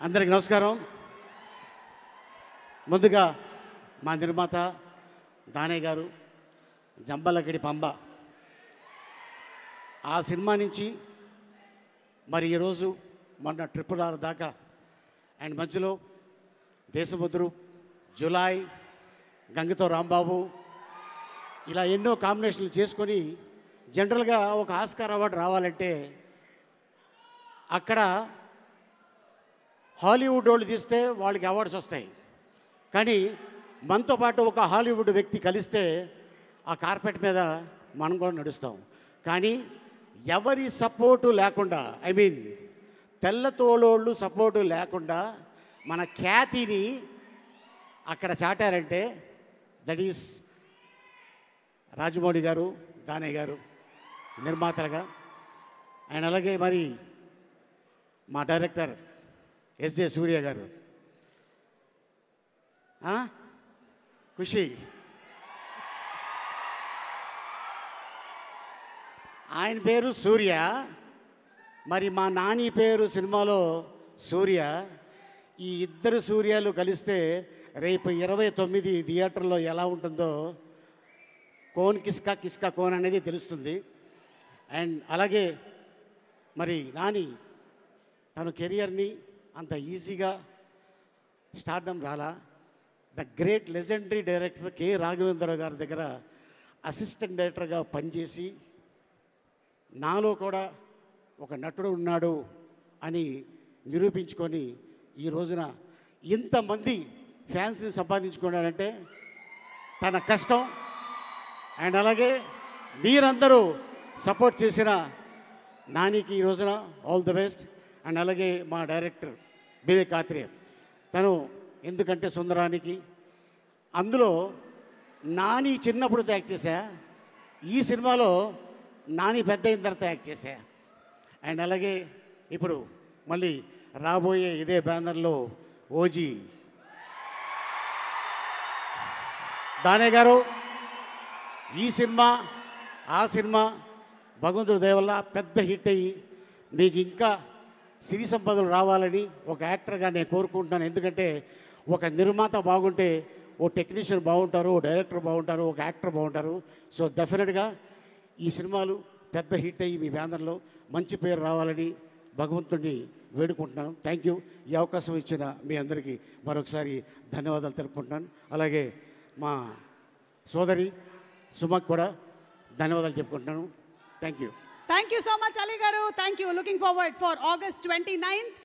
అందరికి నమస్కారం. ముందుగా మా నిర్మాత దానయ్య గారు జంబలగడి పంబ ఆ సినిమా నుంచి మరి ఈరోజు మొన్న ట్రిపుల్ ఆర్ దాకా అండ్ మధ్యలో దేశముద్రు, జులాయ్, గంగతో రాంబాబు ఇలా ఎన్నో కాంబినేషన్లు చేసుకొని జనరల్గా ఒక ఆస్కార్ అవార్డు రావాలంటే అక్కడ హాలీవుడ్ వాళ్ళు తీస్తే వాళ్ళకి అవార్డ్స్ వస్తాయి. కానీ మనతో పాటు ఒక హాలీవుడ్ వ్యక్తి కలిస్తే ఆ కార్పెట్ మీద మనం కూడా నడుస్తాం. కానీ ఎవరి సపోర్టు లేకుండా, ఐ మీన్ తెల్లతోలోళ్ళు సపోర్టు లేకుండా మన ఖ్యాతిని అక్కడ చాటారంటే దట్ ఈస్ రాజమౌళి గారు, దానయ్య గారు నిర్మాతలుగా. అండ్ అలాగే మరి మా డైరెక్టర్ ఎస్జే సూర్య గారు, ఖుషి, ఆయన పేరు సూర్య, మరి మా నాని పేరు సినిమాలో సూర్య. ఈ ఇద్దరు సూర్యాలు కలిస్తే రేపు 29 థియేటర్లో ఎలా ఉంటుందో కోన్ కిస్కా కిస్కా కోన్ అనేది తెలుస్తుంది. అండ్ అలాగే మరి నాని తన కెరియర్ని అంత ఈజీగా స్టార్డమ్ రాలా. The great legendary director K Raghavendra Rao గారి దగ్గర అసిస్టెంట్ డైరెక్టర్గా పనిచేసి నాలో కూడా ఒక నటుడు ఉన్నాడు అని నిరూపించుకొని ఈ రోజున ఇంతమంది ఫ్యాన్స్ని సంపాదించుకున్నాడంటే తన కష్టం. అండ్ అలాగే మీరందరూ సపోర్ట్ చేసిన నానికి ఈ రోజున ఆల్ ది బెస్ట్. అండ్ అలాగే మా డైరెక్టర్ వివేక్ ఆత్రేయ, తను ఎందుకంటే సుందరానికి అందులో నాని చిన్నప్పుడు యాక్ట్ చేశా, ఈ సినిమాలో నాని పెద్ద అయిన తర్వాత యాక్ట్ చేశా. అండ్ అలాగే ఇప్పుడు మళ్ళీ రాబోయే ఇదే బ్యానర్లో ఓజీ దానయ్య గారు. ఈ సినిమా ఆ సినిమా భగవంతుడి దయ వల్ల పెద్ద హిట్ అయ్యి మీకు ఇంకా సిరి సంపదలు రావాలని ఒక యాక్టర్గా నేను కోరుకుంటున్నాను. ఎందుకంటే ఒక నిర్మాత బాగుంటే ఓ టెక్నీషియన్ బాగుంటారు, ఓ డైరెక్టర్ బాగుంటారు, ఒక యాక్టర్ బాగుంటారు. సో డెఫినెట్గా ఈ సినిమాలు పెద్ద హిట్ అయ్యి మీ బ్యానర్లో మంచి పేరు రావాలని భగవంతుడిని వేడుకుంటున్నాను. Thank you. ఈ అవకాశం ఇచ్చిన మీ అందరికీ మరొకసారి ధన్యవాదాలు తెలుపుకుంటున్నాను. అలాగే మా సోదరి సుమక్ కూడా ధన్యవాదాలు చెప్పుకుంటున్నాను. Thank you. Thank you so much, Ali Garu. Thank you. Looking forward for August 29th.